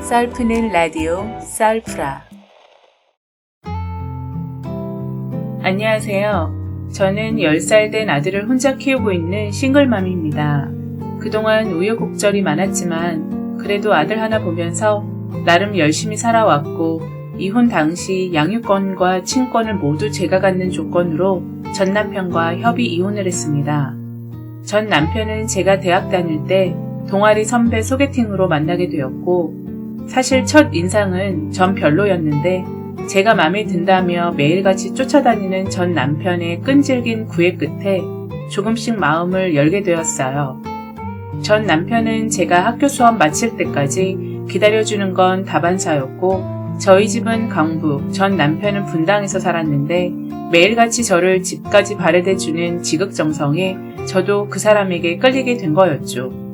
썰푸는 라디오 썰프라. 안녕하세요. 저는 10살 된 아들을 혼자 키우고 있는 싱글맘입니다. 그동안 우여곡절이 많았지만 그래도 아들 하나 보면서 나름 열심히 살아왔고, 이혼 당시 양육권과 친권을 모두 제가 갖는 조건으로 전 남편과 협의 이혼을 했습니다. 전 남편은 제가 대학 다닐 때 동아리 선배 소개팅으로 만나게 되었고, 사실 첫 인상은 전 별로였는데 제가 마음에 든다며 매일같이 쫓아다니는 전 남편의 끈질긴 구애 끝에 조금씩 마음을 열게 되었어요. 전 남편은 제가 학교 수업 마칠 때까지 기다려주는 건 다반사였고, 저희 집은 강북, 전 남편은 분당에서 살았는데 매일같이 저를 집까지 발해대주는 지극정성에 저도 그 사람에게 끌리게 된 거였죠.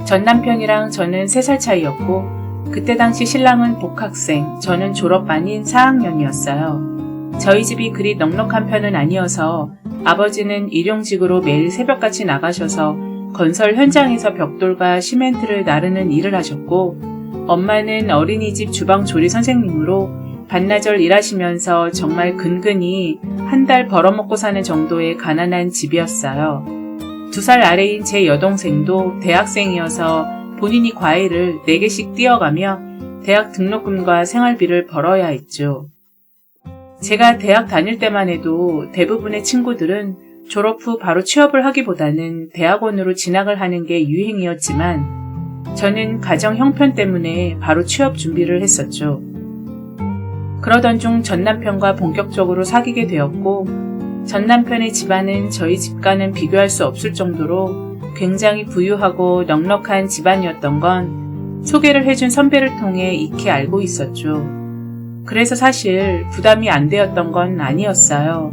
전 남편이랑 저는 3살 차이였고, 그때 당시 신랑은 복학생, 저는 졸업반인 4학년이었어요. 저희 집이 그리 넉넉한 편은 아니어서 아버지는 일용직으로 매일 새벽같이 나가셔서 건설 현장에서 벽돌과 시멘트를 나르는 일을 하셨고, 엄마는 어린이집 주방 조리 선생님으로 반나절 일하시면서 정말 근근히 한 달 벌어먹고 사는 정도의 가난한 집이었어요. 2살 아래인 제 여동생도 대학생이어서 본인이 과외를 4개씩 뛰어가며 대학 등록금과 생활비를 벌어야 했죠. 제가 대학 다닐 때만 해도 대부분의 친구들은 졸업 후 바로 취업을 하기보다는 대학원으로 진학을 하는 게 유행이었지만, 저는 가정 형편 때문에 바로 취업 준비를 했었죠. 그러던 중 전 남편과 본격적으로 사귀게 되었고, 전 남편의 집안은 저희 집과는 비교할 수 없을 정도로 굉장히 부유하고 넉넉한 집안이었던 건 소개를 해준 선배를 통해 익히 알고 있었죠. 그래서 사실 부담이 안 되었던 건 아니었어요.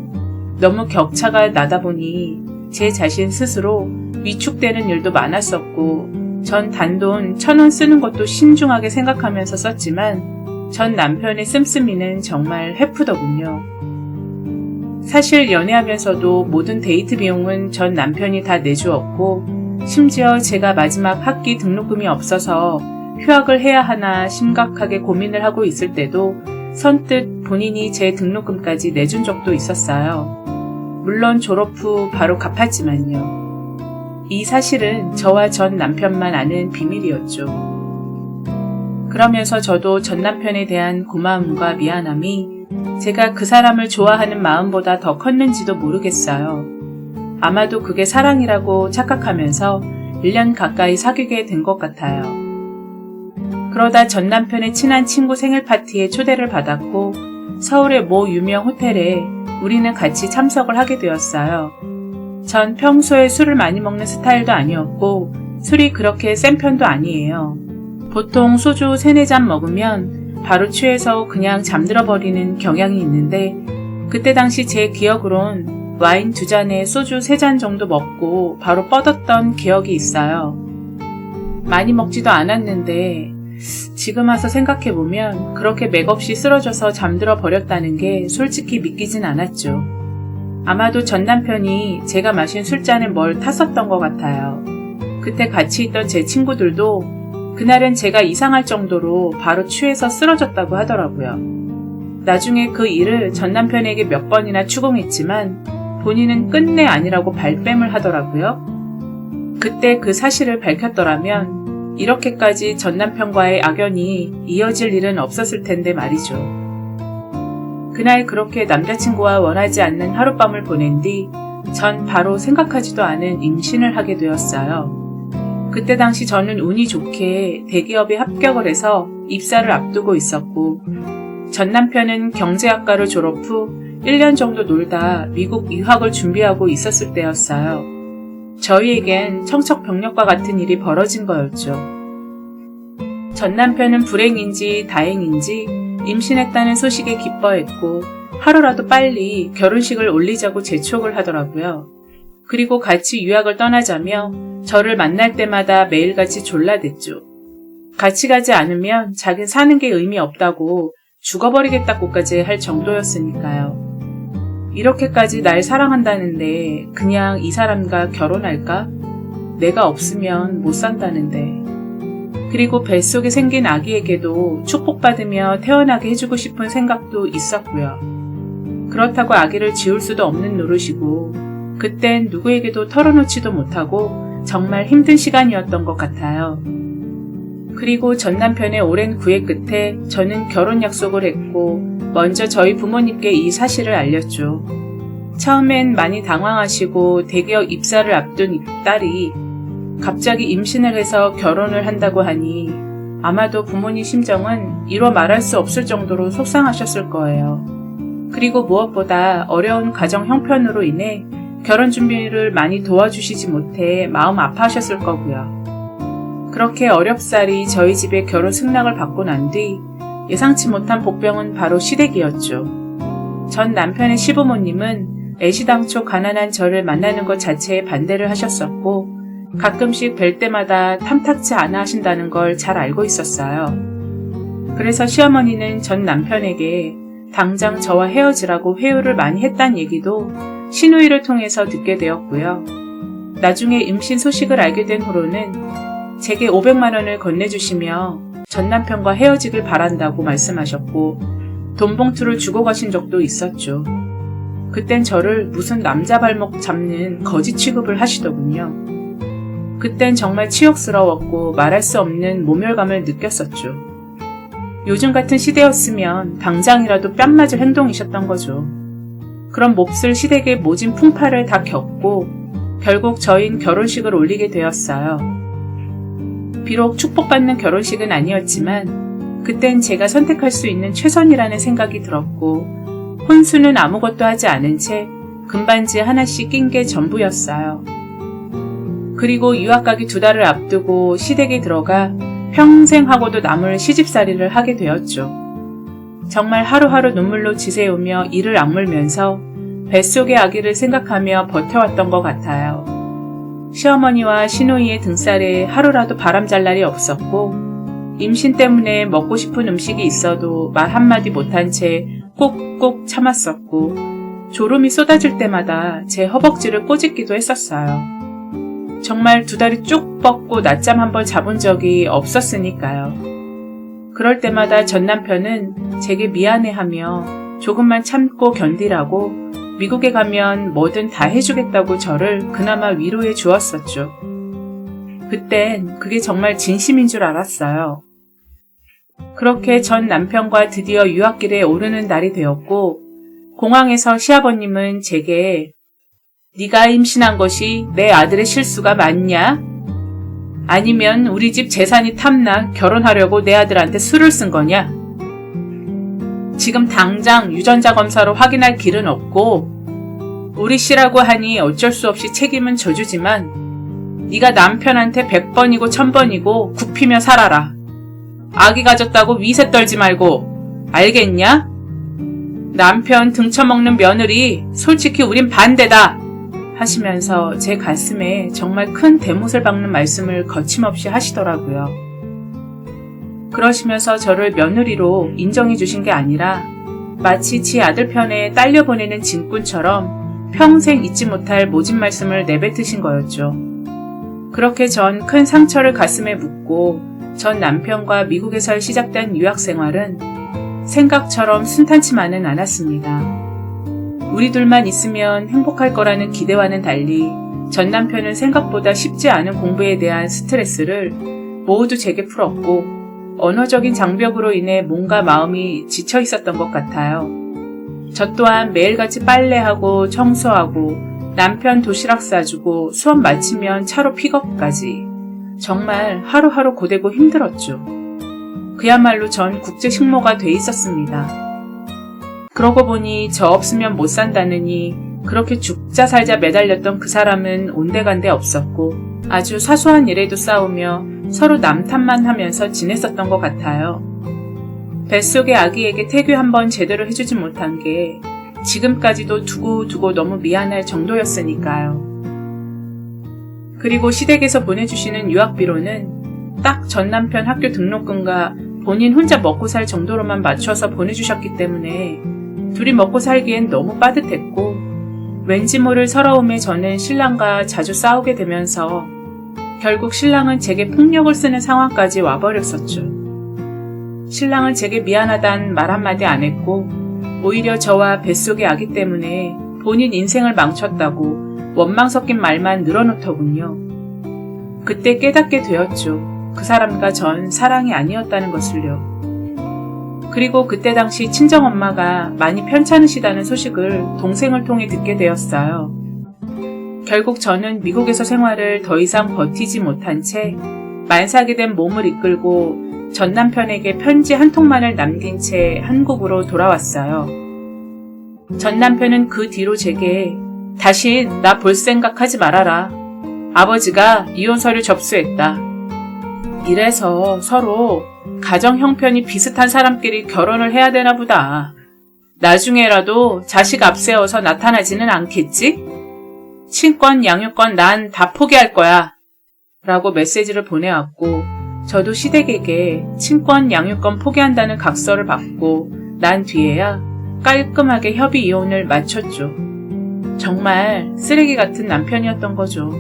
너무 격차가 나다 보니 제 자신 스스로 위축되는 일도 많았었고, 전 단돈 1,000원 쓰는 것도 신중하게 생각하면서 썼지만 전 남편의 씀씀이는 정말 해프더군요. 사실 연애하면서도 모든 데이트 비용은 전 남편이 다 내주었고, 심지어 제가 마지막 학기 등록금이 없어서 휴학을 해야 하나 심각하게 고민을 하고 있을 때도 선뜻 본인이 제 등록금까지 내준 적도 있었어요. 물론 졸업 후 바로 갚았지만요. 이 사실은 저와 전 남편만 아는 비밀이었죠. 그러면서 저도 전 남편에 대한 고마움과 미안함이 제가 그 사람을 좋아하는 마음보다 더 컸는지도 모르겠어요. 아마도 그게 사랑이라고 착각하면서 1년 가까이 사귀게 된 것 같아요. 그러다 전 남편의 친한 친구 생일 파티에 초대를 받았고, 서울의 모 유명 호텔에 우리는 같이 참석을 하게 되었어요. 전 평소에 술을 많이 먹는 스타일도 아니었고, 술이 그렇게 센 편도 아니에요. 보통 소주 3-4잔 먹으면 바로 취해서 그냥 잠들어 버리는 경향이 있는데, 그때 당시 제 기억으론 와인 2잔에 소주 3잔 정도 먹고 바로 뻗었던 기억이 있어요. 많이 먹지도 않았는데 지금 와서 생각해보면 그렇게 맥없이 쓰러져서 잠들어 버렸다는 게 솔직히 믿기진 않았죠. 아마도 전 남편이 제가 마신 술잔에 뭘 탔었던 것 같아요. 그때 같이 있던 제 친구들도 그날은 제가 이상할 정도로 바로 취해서 쓰러졌다고 하더라고요. 나중에 그 일을 전 남편에게 몇 번이나 추궁했지만 본인은 끝내 아니라고 발뺌을 하더라고요. 그때 그 사실을 밝혔더라면 이렇게까지 전 남편과의 악연이 이어질 일은 없었을 텐데 말이죠. 그날 그렇게 남자친구와 원하지 않는 하룻밤을 보낸 뒤 전 바로 생각하지도 않은 임신을 하게 되었어요. 그때 당시 저는 운이 좋게 대기업에 합격을 해서 입사를 앞두고 있었고, 전 남편은 경제학과를 졸업 후 1년 정도 놀다 미국 유학을 준비하고 있었을 때였어요. 저희에겐 청척병력과 같은 일이 벌어진 거였죠. 전 남편은 불행인지 다행인지 임신했다는 소식에 기뻐했고, 하루라도 빨리 결혼식을 올리자고 재촉을 하더라고요. 그리고 같이 유학을 떠나자며 저를 만날 때마다 매일같이 졸라댔죠. 같이 가지 않으면 자긴 사는 게 의미 없다고 죽어버리겠다고까지 할 정도였으니까요. 이렇게까지 날 사랑한다는데 그냥 이 사람과 결혼할까? 내가 없으면 못 산다는데. 그리고 뱃속에 생긴 아기에게도 축복받으며 태어나게 해주고 싶은 생각도 있었고요. 그렇다고 아기를 지울 수도 없는 노릇이고 그땐 누구에게도 털어놓지도 못하고 정말 힘든 시간이었던 것 같아요. 그리고 전 남편의 오랜 구애 끝에 저는 결혼 약속을 했고 먼저 저희 부모님께 이 사실을 알렸죠. 처음엔 많이 당황하시고 대기업 입사를 앞둔 딸이 갑자기 임신을 해서 결혼을 한다고 하니 아마도 부모님 심정은 이루 말할 수 없을 정도로 속상하셨을 거예요. 그리고 무엇보다 어려운 가정 형편으로 인해 결혼 준비를 많이 도와주시지 못해 마음 아파하셨을 거고요. 그렇게 어렵사리 저희 집에 결혼 승낙을 받고 난 뒤 예상치 못한 복병은 바로 시댁이었죠. 전 남편의 시부모님은 애시당초 가난한 저를 만나는 것 자체에 반대를 하셨었고 가끔씩 뵐 때마다 탐탁치 않아 하신다는 걸 잘 알고 있었어요. 그래서 시어머니는 전 남편에게 당장 저와 헤어지라고 회유를 많이 했다는 얘기도 시누이를 통해서 듣게 되었고요. 나중에 임신 소식을 알게 된 후로는 제게 500만 원을 건네주시며 전 남편과 헤어지길 바란다고 말씀하셨고 돈 봉투를 주고 가신 적도 있었죠. 그땐 저를 무슨 남자 발목 잡는 거지 취급을 하시더군요. 그땐 정말 치욕스러웠고 말할 수 없는 모멸감을 느꼈었죠. 요즘 같은 시대였으면 당장이라도 뺨 맞을 행동이셨던 거죠. 그런 몹쓸 시댁의 모진 풍파를 다 겪고 결국 저희는 결혼식을 올리게 되었어요. 비록 축복받는 결혼식은 아니었지만 그땐 제가 선택할 수 있는 최선이라는 생각이 들었고 혼수는 아무것도 하지 않은 채 금반지 하나씩 낀 게 전부였어요. 그리고 유학 가기 2달을 앞두고 시댁에 들어가 평생 하고도 남을 시집살이를 하게 되었죠. 정말 하루하루 눈물로 지새우며 이를 악물면서 뱃속의 아기를 생각하며 버텨왔던 것 같아요. 시어머니와 시누이의 등살에 하루라도 바람잘 날이 없었고 임신 때문에 먹고 싶은 음식이 있어도 말 한마디 못한 채 꾹꾹 참았었고 졸음이 쏟아질 때마다 제 허벅지를 꼬집기도 했었어요. 정말 2다리 쭉 뻗고 낮잠 한 번 자본 적이 없었으니까요. 그럴 때마다 전 남편은 제게 미안해하며 조금만 참고 견디라고 미국에 가면 뭐든 다 해주겠다고 저를 그나마 위로해 주었었죠. 그땐 그게 정말 진심인 줄 알았어요. 그렇게 전 남편과 드디어 유학길에 오르는 날이 되었고 공항에서 시아버님은 제게 네가 임신한 것이 내 아들의 실수가 맞냐? 아니면 우리 집 재산이 탐나 결혼하려고 내 아들한테 술을 쓴 거냐? 지금 당장 유전자 검사로 확인할 길은 없고 우리 씨라고 하니 어쩔 수 없이 책임은 져주지만 네가 남편한테 100번이고 1000번이고 굽히며 살아라. 아기 가졌다고 위세 떨지 말고 알겠냐? 남편 등쳐먹는 며느리 솔직히 우린 반대다. 하시면서 제 가슴에 정말 큰 대못을 박는 말씀을 거침없이 하시더라고요. 그러시면서 저를 며느리로 인정해 주신 게 아니라 마치 지 아들 편에 딸려 보내는 진꾼처럼 평생 잊지 못할 모진 말씀을 내뱉으신 거였죠. 그렇게 전 큰 상처를 가슴에 묻고 전 남편과 미국에서 시작된 유학 생활은 생각처럼 순탄치만은 않았습니다. 우리 둘만 있으면 행복할 거라는 기대와는 달리 전 남편은 생각보다 쉽지 않은 공부에 대한 스트레스를 모두 제게 풀었고 언어적인 장벽으로 인해 몸과 마음이 지쳐 있었던 것 같아요. 저 또한 매일같이 빨래하고 청소하고 남편 도시락 싸주고 수업 마치면 차로 픽업까지 정말 하루하루 고되고 힘들었죠. 그야말로 전 국제 식모가 돼 있었습니다. 그러고 보니 저 없으면 못 산다느니 그렇게 죽자 살자 매달렸던 그 사람은 온데간데 없었고 아주 사소한 일에도 싸우며 서로 남 탓만 하면서 지냈었던 것 같아요. 뱃속의 아기에게 태교 한번 제대로 해주지 못한 게 지금까지도 두고두고 너무 미안할 정도였으니까요. 그리고 시댁에서 보내주시는 유학비로는 딱 전 남편 학교 등록금과 본인 혼자 먹고 살 정도로만 맞춰서 보내주셨기 때문에 둘이 먹고 살기엔 너무 빠듯했고 왠지 모를 서러움에 저는 신랑과 자주 싸우게 되면서 결국 신랑은 제게 폭력을 쓰는 상황까지 와버렸었죠. 신랑은 제게 미안하단 말 한마디 안 했고 오히려 저와 뱃속의 아기 때문에 본인 인생을 망쳤다고 원망 섞인 말만 늘어놓더군요. 그때 깨닫게 되었죠. 그 사람과 전 사랑이 아니었다는 것을요. 그리고 그때 당시 친정엄마가 많이 편찮으시다는 소식을 동생을 통해 듣게 되었어요. 결국 저는 미국에서 생활을 더 이상 버티지 못한 채 만삭이 된 몸을 이끌고 전 남편에게 편지 한 통만을 남긴 채 한국으로 돌아왔어요. 전 남편은 그 뒤로 제게 다시 나 볼 생각하지 말아라. 아버지가 이혼 서류 접수했다. 이래서 서로 가정 형편이 비슷한 사람끼리 결혼을 해야 되나 보다. 나중에라도 자식 앞세워서 나타나지는 않겠지? 친권, 양육권 난 다 포기할 거야. 라고 메시지를 보내왔고 저도 시댁에게 친권, 양육권 포기한다는 각서를 받고 난 뒤에야 깔끔하게 협의 이혼을 마쳤죠. 정말 쓰레기 같은 남편이었던 거죠.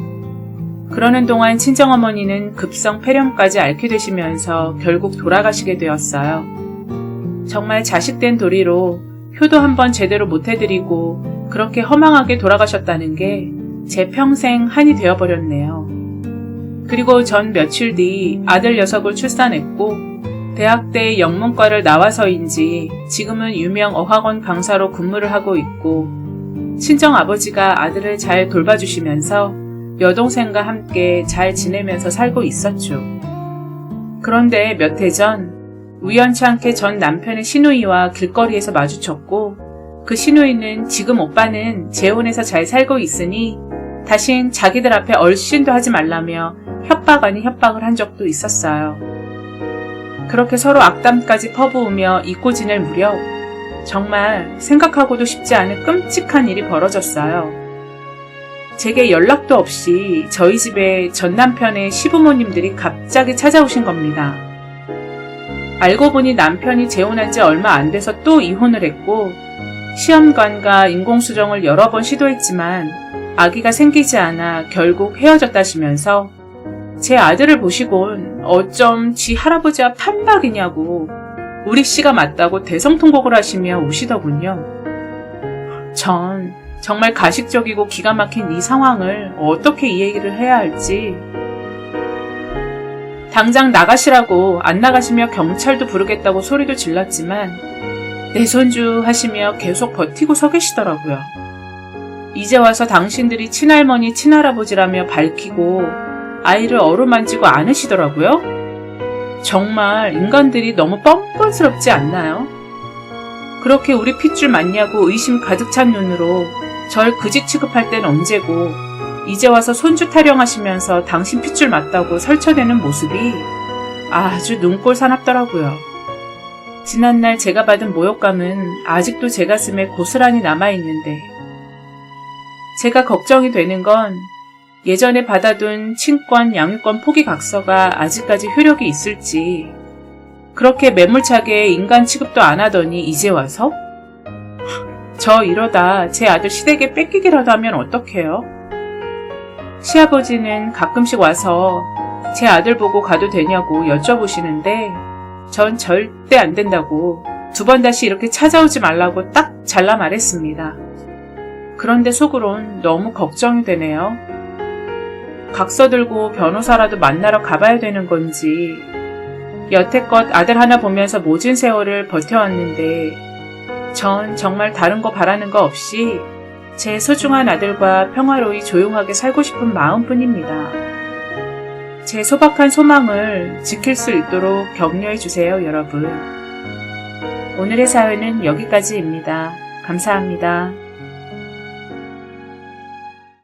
그러는 동안 친정어머니는 급성 폐렴까지 앓게 되시면서 결국 돌아가시게 되었어요. 정말 자식된 도리로 효도 한번 제대로 못해드리고 그렇게 허망하게 돌아가셨다는 게 제 평생 한이 되어버렸네요. 그리고 전 며칠 뒤 아들 녀석을 출산했고 대학대 영문과를 나와서인지 지금은 유명 어학원 강사로 근무를 하고 있고 친정아버지가 아들을 잘 돌봐주시면서 여동생과 함께 잘 지내면서 살고 있었죠. 그런데 몇 해 전 우연치 않게 전 남편의 시누이와 길거리에서 마주쳤고 그 시누이는 지금 오빠는 재혼해서 잘 살고 있으니 다신 자기들 앞에 얼씬도 하지 말라며 협박 아닌 협박을 한 적도 있었어요. 그렇게 서로 악담까지 퍼부으며 잊고 지낼 무렵 정말 생각하고도 싶지 않은 끔찍한 일이 벌어졌어요. 제게 연락도 없이 저희 집에 전 남편의 시부모님들이 갑자기 찾아오신 겁니다. 알고 보니 남편이 재혼한 지 얼마 안 돼서 또 이혼을 했고 시험관과 인공수정을 여러 번 시도했지만 아기가 생기지 않아 결국 헤어졌다시면서 제 아들을 보시곤 어쩜 지 할아버지와 판박이냐고 우리 씨가 맞다고 대성통곡을 하시며 우시더군요. 전 정말 가식적이고 기가 막힌 이 상황을 어떻게 이해를 해야 할지 당장 나가시라고 안 나가시며 경찰도 부르겠다고 소리도 질렀지만 내 손주 하시며 계속 버티고 서 계시더라고요. 이제 와서 당신들이 친할머니 친할아버지라며 밝히고 아이를 어루만지고 않으시더라고요. 정말 인간들이 너무 뻔뻔스럽지 않나요? 그렇게 우리 핏줄 맞냐고 의심 가득 찬 눈으로 절 그지 취급할 땐 언제고 이제 와서 손주 타령하시면서 당신 핏줄 맞다고 설쳐대는 모습이 아주 눈꼴 사납더라고요. 지난날 제가 받은 모욕감은 아직도 제 가슴에 고스란히 남아있는데 제가 걱정이 되는 건 예전에 받아둔 친권, 양육권 포기 각서가 아직까지 효력이 있을지 그렇게 매몰차게 인간 취급도 안 하더니 이제 와서? 저 이러다 제 아들 시댁에 뺏기기라도 하면 어떡해요? 시아버지는 가끔씩 와서 제 아들 보고 가도 되냐고 여쭤보시는데 전 절대 안 된다고 2번 다시 이렇게 찾아오지 말라고 딱 잘라 말했습니다. 그런데 속으론 너무 걱정이 되네요. 각서 들고 변호사라도 만나러 가봐야 되는 건지 여태껏 아들 하나 보면서 모진 세월을 버텨왔는데 전 정말 다른 거 바라는 거 없이 제 소중한 아들과 평화로이 조용하게 살고 싶은 마음뿐입니다. 제 소박한 소망을 지킬 수 있도록 격려해 주세요, 여러분. 오늘의 사연은 여기까지입니다. 감사합니다.